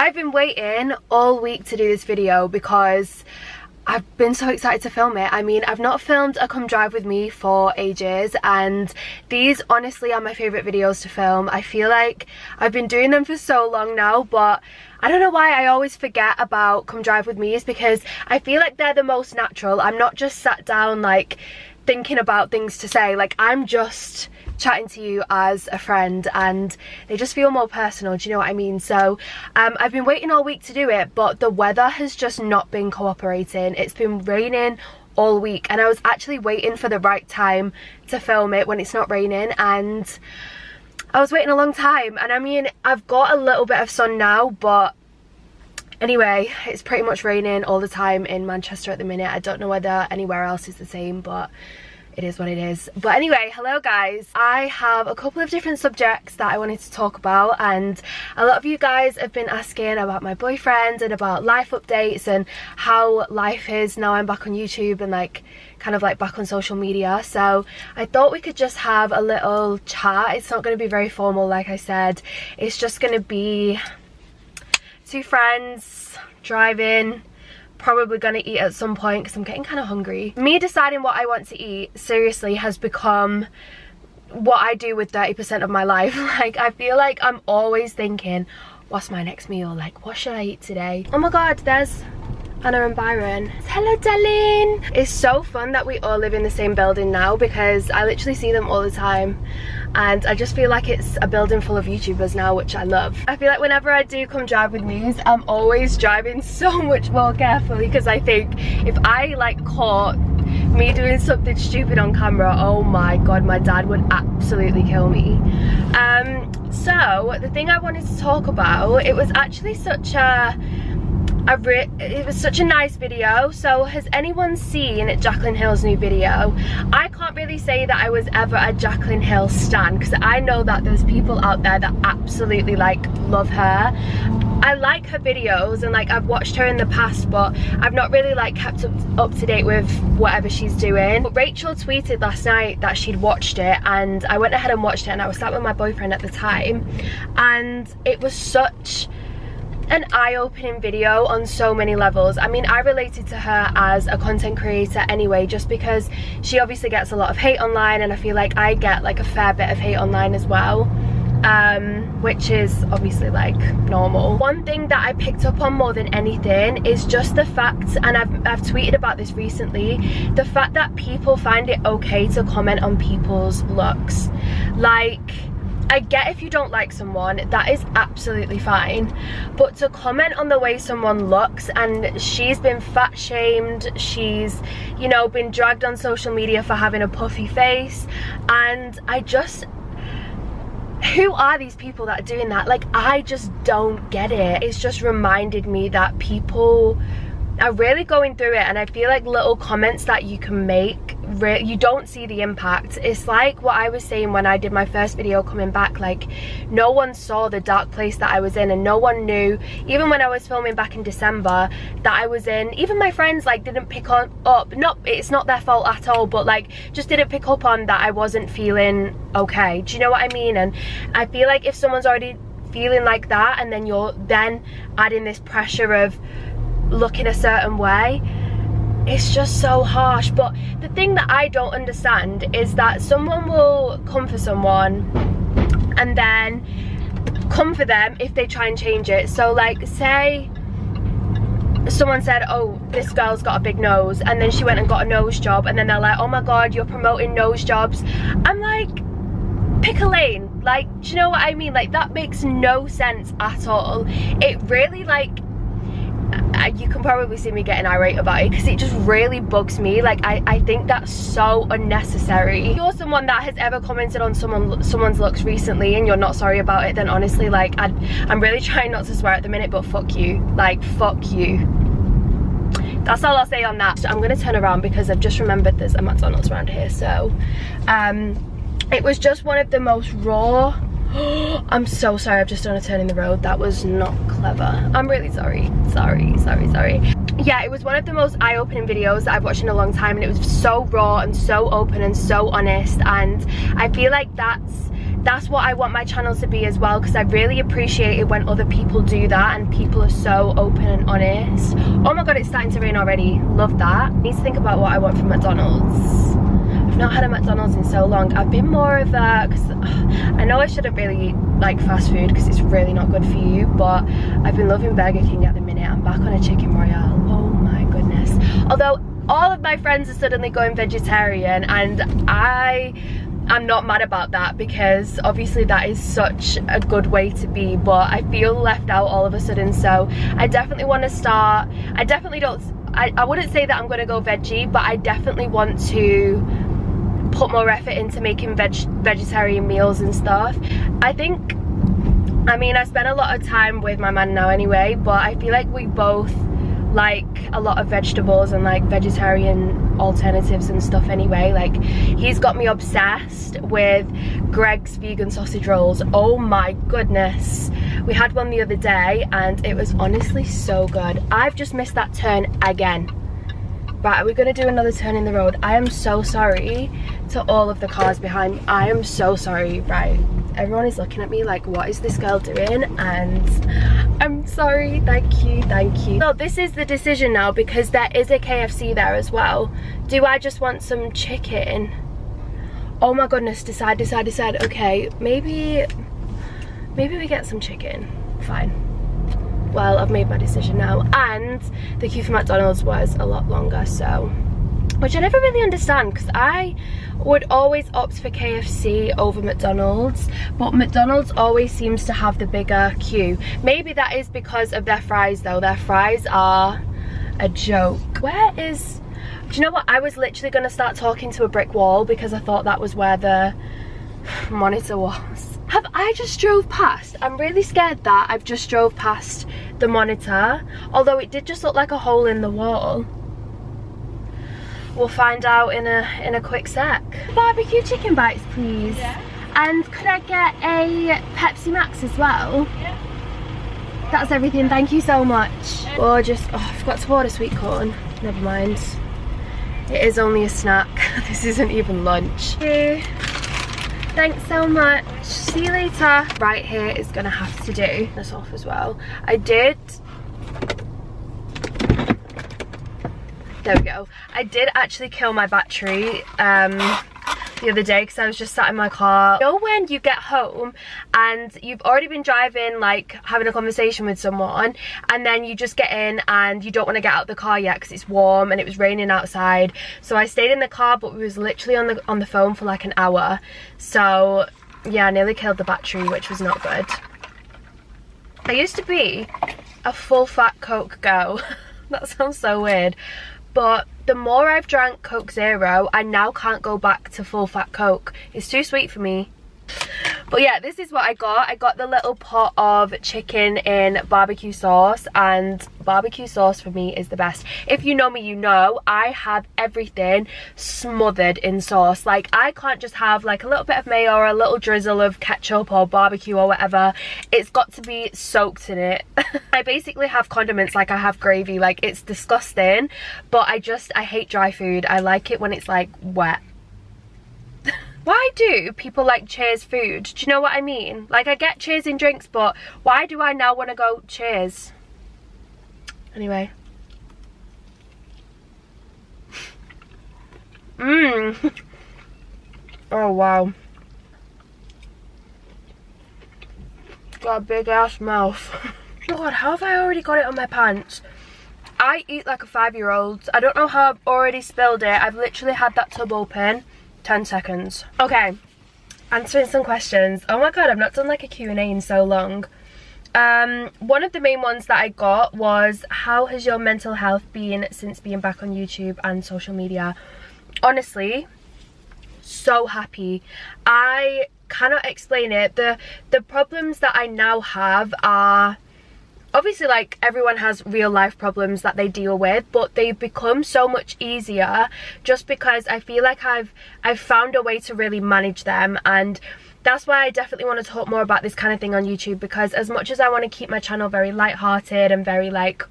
I've been waiting all week to do this video because I've been so excited to film it. I mean, I've not filmed a come drive with me for ages, and these honestly are my favourite videos to film. I feel like I've been doing them for so long now, but I don't know why I always forget about come drive with me's, because I feel like they're the most natural. I'm not just sat down like thinking about things to say, like I'm just chatting to you as a friend, and they just feel more personal, do you know what I mean? So I've been waiting all week to do it, but the weather has just not been cooperating. It's been raining all week, and I was actually waiting for the right time to film it when it's not raining, and I was waiting a long time. And I mean, I've got a little bit of sun now, but anyway, it's pretty much raining all the time in Manchester at the minute. I don't know whether anywhere else is the same, but it is what it is. But anyway, hello guys. I have a couple of different subjects that I wanted to talk about, and a lot of you guys have been asking about my boyfriend and about life updates and how life is now I'm back on YouTube and like kind of like back on social media. So I thought we could just have a little chat. It's not going to be very formal, like I said. It's just going to be two friends driving, probably gonna eat at some point because I'm getting kind of hungry. Me deciding what I want to eat seriously has become what I do with 30% of my life. Like, I feel like I'm always thinking, what's my next meal? Like, what should I eat today? Oh my god, there's Anna and Byron. Hello darling. It's so fun that we all live in the same building now, because I literally see them all the time, and I just feel like it's a building full of YouTubers now, which I love. I feel like whenever I do come drive with me's, I'm always driving so much more carefully, because I think if I like caught me doing something stupid on camera, oh my god, my dad would absolutely kill me. So the thing I wanted to talk about, it was actually such it was such a nice video. So has anyone seen Jaclyn Hill's new video? I can't really say that I was ever a Jaclyn Hill stan, because I know that there's people out there that absolutely like love her. I like her videos, and like I've watched her in the past, but I've not really like kept up to date with whatever she's doing. But Rachel tweeted last night that she'd watched it, and I went ahead and watched it, and I was sat with my boyfriend at the time, and it was such an eye-opening video on so many levels. I mean, I related to her as a content creator anyway, just because she obviously gets a lot of hate online, and I feel like I get like a fair bit of hate online as well, which is obviously like normal. One thing that I picked up on more than anything is just the fact, and I've tweeted about this recently, the fact that people find it okay to comment on people's looks. Like, I get if you don't like someone, that is absolutely fine, but to comment on the way someone looks, and she's been fat shamed, she's, you know, been dragged on social media for having a puffy face, and I just, who are these people that are doing that? Like, I just don't get it. It's just reminded me that people are really going through it, and I feel like little comments that you can make, you don't see the impact. It's like what I was saying when I did my first video coming back, like no one saw the dark place that I was in, and no one knew, even when I was filming back in December, that I was in. Even my friends like didn't pick up, it's not their fault at all, but like just didn't pick up on that I wasn't feeling okay. Do you know what I mean? And I feel like if someone's already feeling like that, and then you're then adding this pressure of looking a certain way, it's just so harsh. But the thing that I don't understand is that someone will come for someone and then come for them if they try and change it. So like, say someone said, oh, this girl's got a big nose, and then she went and got a nose job, and then they're like, oh my god, you're promoting nose jobs. I'm like, pick a lane. Like, do you know what I mean? Like, that makes no sense at all. It really, like, you can probably see me getting irate about it, because it just really bugs me. Like, I think that's so unnecessary. If you're someone that has ever commented on someone's looks recently and you're not sorry about it, then honestly, like, I'm really trying not to swear at the minute, but fuck you. Like, fuck you. That's all I'll say on that. So I'm gonna turn around because I've just remembered there's a McDonald's around here. So it was just one of the most raw, I'm so sorry, I've just done a turn in the road. That was not clever. I'm really sorry. Sorry. Yeah, it was one of the most eye-opening videos that I've watched in a long time, and it was so raw and so open and so honest, and I feel like that's that's what I want my channel to be as well, because I really appreciate it when other people do that and people are so open and honest. Oh my god, it's starting to rain already. Love that. I need to think about what I want from McDonald's. I've not had a McDonald's in so long. I've been more of a, because I know I shouldn't really like fast food because it's really not good for you, but I've been loving Burger King at the minute. I'm back on a chicken royale. Oh my goodness. Although all of my friends are suddenly going vegetarian, and I'm not mad about that, because obviously that is such a good way to be, but I feel left out all of a sudden. So I definitely want to start. I definitely don't, I wouldn't say that I'm going to go veggie, but I definitely want to put more effort into making vegetarian meals and stuff. I think, I mean, I spend a lot of time with my man now anyway, but I feel like we both like a lot of vegetables and like vegetarian alternatives and stuff anyway. Like, he's got me obsessed with Greg's vegan sausage rolls. Oh my goodness, we had one the other day and it was honestly so good. I've just missed that turn again. Right, we're gonna do another turn in the road. I am so sorry to all of the cars behind me. I am so sorry. Right, everyone is looking at me like, what is this girl doing? And I'm sorry. Thank you, thank you. So this is the decision now, because there is a KFC there as well. Do I just want some chicken? Oh my goodness, decide. Okay, maybe we get some chicken. Fine. Well, I've made my decision now, and the queue for McDonald's was a lot longer, so, which I never really understand, because I would always opt for KFC over McDonald's, but McDonald's always seems to have the bigger queue. Maybe that is because of their fries though. Their fries are a joke. Where is, do you know what, I was literally going to start talking to a brick wall because I thought that was where the monitor was. Have I just drove past? I'm really scared that I've just drove past the monitor, although it did just look like a hole in the wall. We'll find out in a quick sec. Barbecue chicken bites, please. Yeah. And could I get a Pepsi Max as well? Yeah. That's everything, thank you so much. Or just, oh, I forgot to order sweet corn. Never mind. It is only a snack. This isn't even lunch. Thanks so much. See you later. Right here is gonna have to do this off as well. There we go. I did actually kill my battery the other day because I was just sat in my car. You know when you get home and you've already been driving, like having a conversation with someone, and then you just get in and you don't want to get out of the car yet because it's warm and it was raining outside. So I stayed in the car, but we was literally on the phone for like an hour. So yeah, I nearly killed the battery, which was not good. I used to be a full fat Coke girl. That sounds so weird. But the more I've drank Coke Zero, I now can't go back to full fat Coke. It's too sweet for me. But yeah, this is what I got. I got the little pot of chicken in barbecue sauce, and barbecue sauce for me is the best. If you know me, you know I have everything smothered in sauce. Like, I can't just have like a little bit of mayo or a little drizzle of ketchup or barbecue or whatever. It's got to be soaked in it. I basically have condiments like I have gravy. Like, it's disgusting, but I hate dry food. I like it when it's like wet. Why do people like Cheers food? Do you know what I mean? Like, I get Cheers in drinks, but why do I now want to go Cheers? Anyway. Oh wow. Got a big ass mouth. God, how have I already got it on my pants? I eat like a 5-year-old. I don't know how I've already spilled it. I've literally had that tub open 10 seconds. Okay, answering some questions. Oh my god, I've not done like a Q&A in so long. One of the main ones that I got was, how has your mental health been since being back on YouTube and social media? Honestly, so happy. I cannot explain it. The problems that I now have are, obviously, like, everyone has real life problems that they deal with, but they've become so much easier just because I feel like I've found a way to really manage them. And that's why I definitely want to talk more about this kind of thing on YouTube, because as much as I want to keep my channel very lighthearted and very like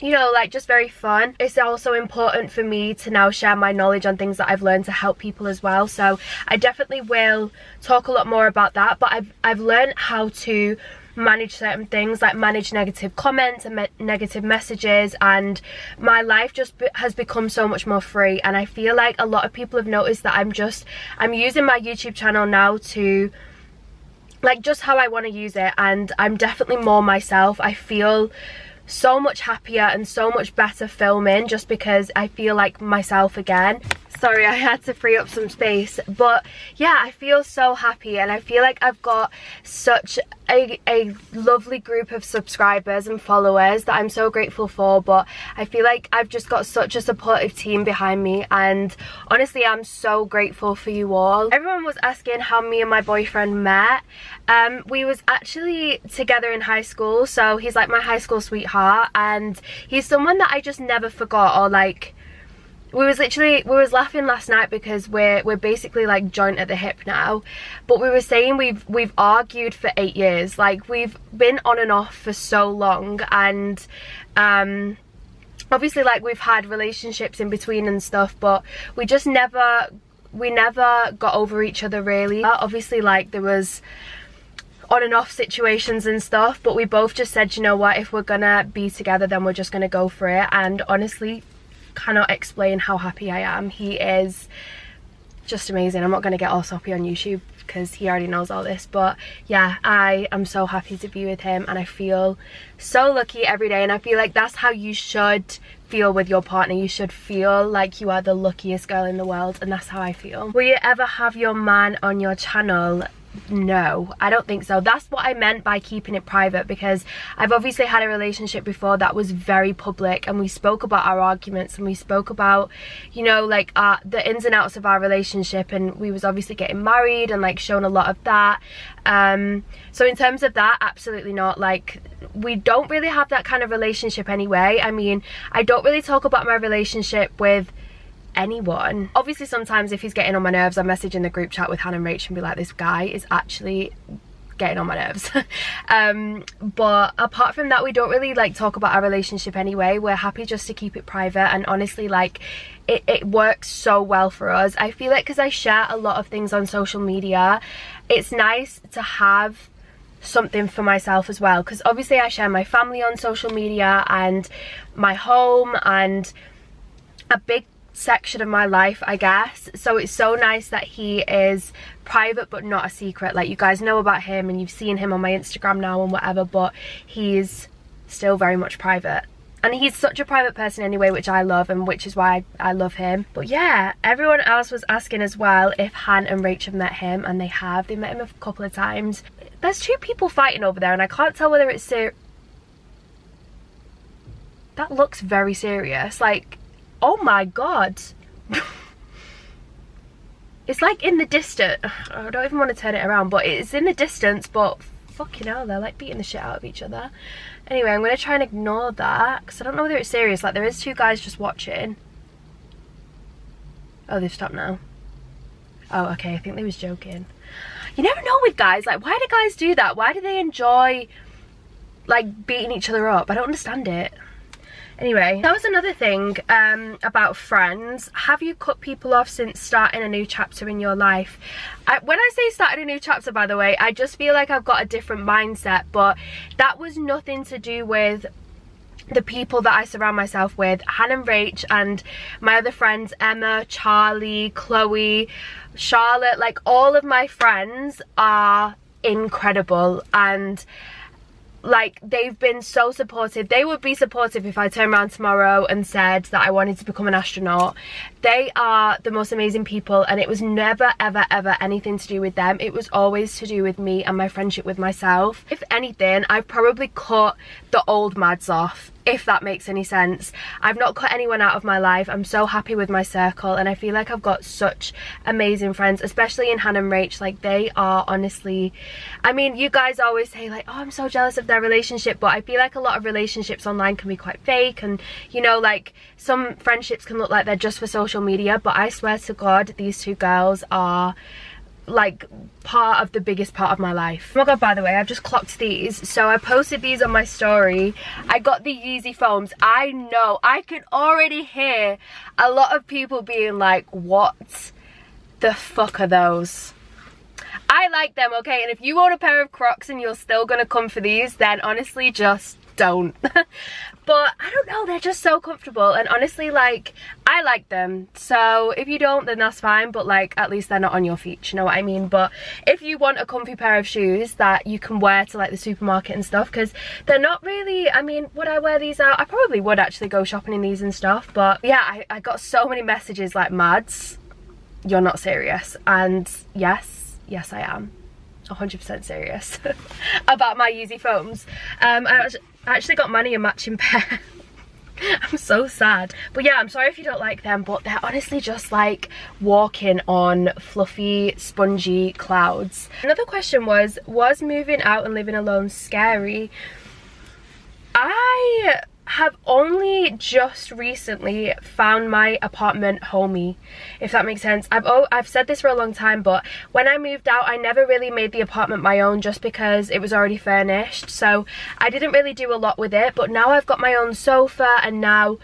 you know, like just very fun. It's also important for me to now share my knowledge on things that I've learned to help people as well, so I definitely will talk a lot more about that. But I've learned how to manage certain things, like manage negative comments and negative messages, and my life just has become so much more free. And I feel like a lot of people have noticed that I'm using my YouTube channel now to like just how I want to use it, and I'm definitely more myself. I feel so much happier and so much better filming just because I feel like myself again. Sorry, I had to free up some space, but yeah, I feel so happy, and I feel like I've got such a lovely group of subscribers and followers that I'm so grateful for. But I feel like I've just got such a supportive team behind me, and honestly I'm so grateful for you all. Everyone was asking how me and my boyfriend met. We was actually together in high school, so he's like my high school sweetheart, and he's someone that I just never forgot. Or like, we was laughing last night because we're basically like joint at the hip now, but we were saying we've argued for 8 years. Like, we've been on and off for so long, and obviously like we've had relationships in between and stuff, but we never got over each other really. Obviously like there was on and off situations and stuff, but we both just said, you know what, if we're gonna be together then we're just gonna go for it. And honestly, cannot explain how happy I am. He is just amazing. I'm not going to get all soppy on YouTube because he already knows all this, but yeah, I am so happy to be with him, and I feel so lucky every day. And I feel like that's how you should feel with your partner. You should feel like you are the luckiest girl in the world, and that's how I feel. Will you ever have your man on your channel? No, I don't think so. That's what I meant by keeping it private, because I've obviously had a relationship before that was very public, and we spoke about our arguments, and we spoke about, you know, like the ins and outs of our relationship, and we was obviously getting married and like shown a lot of that. So in terms of that, absolutely not. Like, we don't really have that kind of relationship anyway. I mean, I don't really talk about my relationship with anyone. Obviously sometimes if he's getting on my nerves, I message in the group chat with Hannah and Rach and be like, this guy is actually getting on my nerves. But apart from that, we don't really like talk about our relationship anyway. We're happy just to keep it private, and honestly like it works so well for us. I feel like because I share a lot of things on social media, it's nice to have something for myself as well, because obviously I share my family on social media and my home and a big section of my life, I guess. So it's so nice that he is private but not a secret. Like, you guys know about him and you've seen him on my Instagram now and whatever, but he's still very much private. And he's such a private person anyway, which I love, and which is why I love him. But yeah, everyone else was asking as well if Han and Rach have met him, and they have. They met him a couple of times. There's two people fighting over there, and I can't tell whether it's that looks very serious. Like, oh my god. It's like in the distance. I don't even want to turn it around, but it's in the distance, but fucking hell, they're like beating the shit out of each other. Anyway, I'm going to try and ignore that because I don't know whether it's serious. Like, there is two guys just watching. Oh, they've stopped now. Oh, okay, I think they was joking. You never know with guys. Like, why do guys do that? Why do they enjoy like beating each other up? I don't understand it. Anyway, that was another thing about friends. Have you cut people off since starting a new chapter in your life? When I say starting a new chapter, by the way, I just feel like I've got a different mindset, but that was nothing to do with the people that I surround myself with. Hannah and Rach and my other friends, Emma, Charlie, Chloe, Charlotte, like all of my friends are incredible, and like, they've been so supportive. They would be supportive if I turned around tomorrow and said that I wanted to become an astronaut. They are the most amazing people, and it was never ever ever anything to do with them. It was always to do with me and my friendship with myself. If anything, I've probably cut the old mads off, if that makes any sense. I've not cut anyone out of my life. I'm so happy with my circle, and I feel like I've got such amazing friends, especially in Hannah and Rach. Like, they are honestly, I mean, you guys always say like, oh, I'm so jealous of their relationship, but I feel like a lot of relationships online can be quite fake, and you know, like some friendships can look like they're just for social media, but I swear to God, these two girls are like part of the biggest part of my life. Oh my god, by the way, I've just clocked these. So I posted these on my story. I got the Yeezy foams. I know, I can already hear a lot of people being like, what the fuck are those? I like them, okay? And if you own a pair of Crocs and you're still gonna come for these, then honestly just don't. But I don't know, they're just so comfortable, and honestly, like, I like them. So if you don't, then that's fine, but like, at least they're not on your feet, you know what I mean? But if you want a comfy pair of shoes that you can wear to like the supermarket and stuff, because they're not really, I mean, would I wear these out? I probably would actually go shopping in these and stuff. But yeah, I got so many messages like, Mads, you're not serious. And yes I am 100% serious about my Yeezy foams. I actually got mine a matching pair. I'm so sad. But yeah, I'm sorry if you don't like them, but they're honestly just like walking on fluffy, spongy clouds. Another question was moving out and living alone scary? I have only just recently found my apartment homey, if that makes sense. I've said this for a long time, but when I moved out, I never really made the apartment my own just because it was already furnished, so I didn't really do a lot with it. But now I've got my own sofa, and now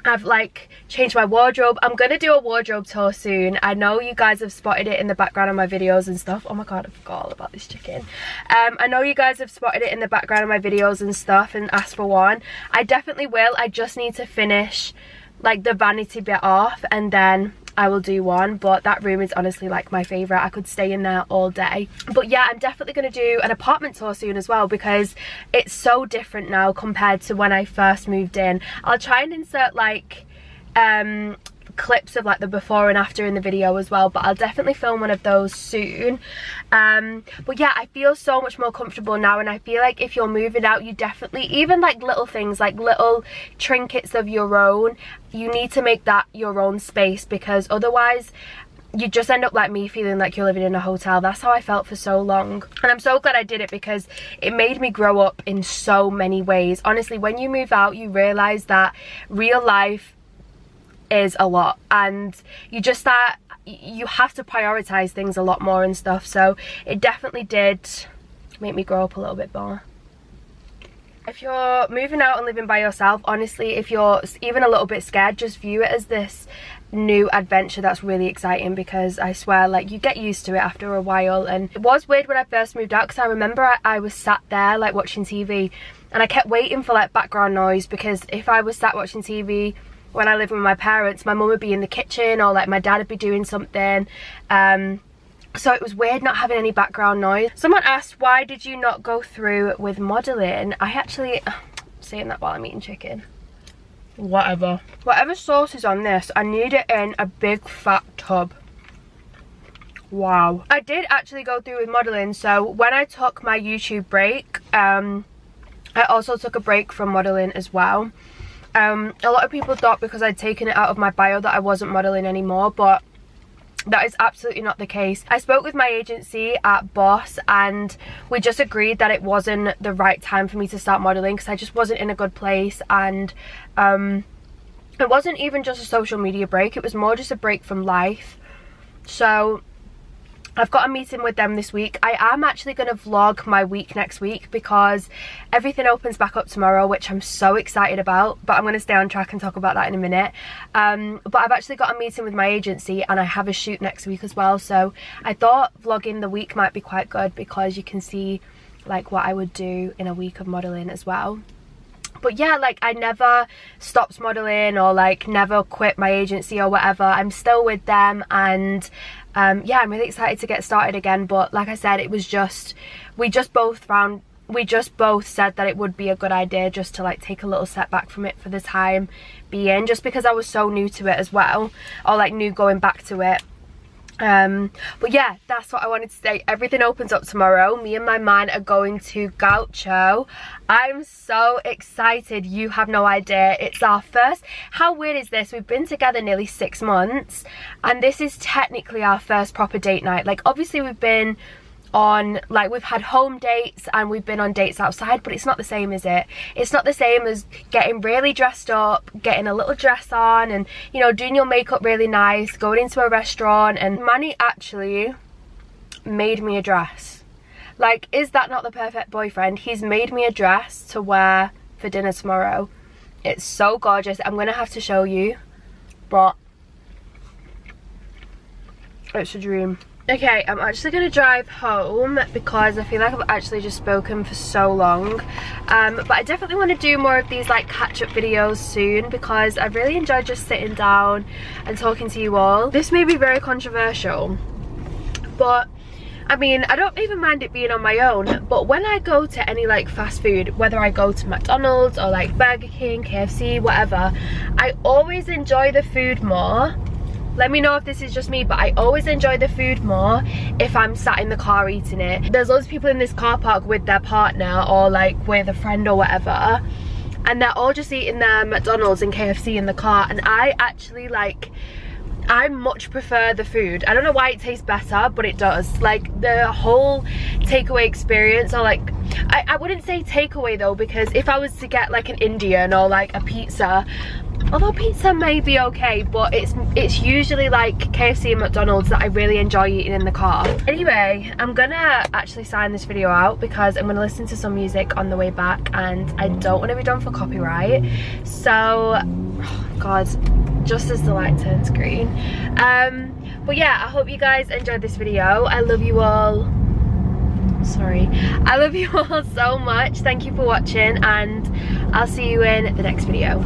I've like changed my wardrobe. I'm gonna do a wardrobe tour soon. I know you guys have spotted it in the background of my videos and stuff. Oh my god, I forgot all about this chicken. I know you guys have spotted it in the background of my videos and stuff and asked for one. I definitely will. I just need to finish like the vanity bit off, and then I will do one. But that room is honestly like my favorite. I could stay in there all day. But yeah, I'm definitely going to do an apartment tour soon as well, because it's so different now compared to when I first moved in. I'll try and insert like clips of like the before and after in the video as well, but I'll definitely film one of those soon. But yeah, I feel so much more comfortable now, and I feel like if you're moving out, you definitely, even like little things like little trinkets of your own, you need to make that your own space, because otherwise you just end up like me, feeling like you're living in a hotel. That's how I felt for so long, and I'm so glad I did it, because it made me grow up in so many ways. Honestly, when you move out, you realize that real life is a lot, and you just start, you have to prioritize things a lot more and stuff. So it definitely did make me grow up a little bit more. If you're moving out and living by yourself, honestly, if you're even a little bit scared, just view it as this new adventure that's really exciting, because I swear, like, you get used to it after a while. And it was weird when I first moved out, because I remember I was sat there like watching TV, and I kept waiting for like background noise, because if I was sat watching TV when I lived with my parents, my mum would be in the kitchen, or like my dad would be doing something. So it was weird not having any background noise. Someone asked, why did you not go through with modelling? I actually, I'm saying that while I'm eating chicken. Whatever sauce is on this, I need it in a big fat tub. Wow. I did actually go through with modelling. So when I took my YouTube break, I also took a break from modelling as well. A lot of people thought because I'd taken it out of my bio that I wasn't modelling anymore, but that is absolutely not the case. I spoke with my agency at Boss, and we just agreed that it wasn't the right time for me to start modelling, because I just wasn't in a good place. And it wasn't even just a social media break, it was more just a break from life. So I've got a meeting with them this week. I am actually going to vlog my week next week, because everything opens back up tomorrow, which I'm so excited about, but I'm going to stay on track and talk about that in a minute. But I've actually got a meeting with my agency, and I have a shoot next week as well, so I thought vlogging the week might be quite good, because you can see like what I would do in a week of modelling as well. But yeah, like, I never stopped modelling, or like never quit my agency or whatever. I'm still with them, and yeah, I'm really excited to get started again. But like I said, it was just, we just both said that it would be a good idea just to like take a little step back from it for the time being, just because I was so new to it as well, or like new going back to it. But yeah, that's what I wanted to say. Everything opens up tomorrow. Me and my man are going to Xoxo. I'm so excited, you have no idea. It's our first, how weird is this? We've been together nearly 6 months, and this is technically our first proper date night. Like, obviously we've been on, like, we've had home dates and we've been on dates outside, but it's not the same, is it? It's not the same as getting really dressed up, getting a little dress on, and, you know, doing your makeup really nice, going into a restaurant. And Manny actually made me a dress. Like, is that not the perfect boyfriend? He's made me a dress to wear for dinner tomorrow. It's so gorgeous. I'm gonna have to show you, but it's a dream. Okay, I'm actually gonna drive home because I feel like I've actually just spoken for so long. But I definitely want to do more of these like catch-up videos soon because I really enjoyed just sitting down and talking to you all. This may be very controversial, but I mean, I don't even mind it being on my own, but when I go to any like fast food, whether I go to McDonald's or like Burger King, KFC, whatever, I always enjoy the food more. Let me know if this is just me, but I always enjoy the food more if I'm sat in the car eating it. There's loads of people in this car park with their partner or like with a friend or whatever, and they're all just eating their McDonald's and KFC in the car, and I actually like, I much prefer the food. I don't know why it tastes better, but it does. Like the whole takeaway experience, or like, I wouldn't say takeaway though, because if I was to get like an Indian or like a pizza, although pizza may be okay, but it's usually like KFC and McDonald's that I really enjoy eating in the car. Anyway, I'm gonna actually sign this video out because I'm gonna listen to some music on the way back, and I don't want to be done for copyright. So, oh God, just as the light turns green. But yeah, I hope you guys enjoyed this video. I love you all. Sorry, I love you all so much. Thank you for watching, and I'll see you in the next video.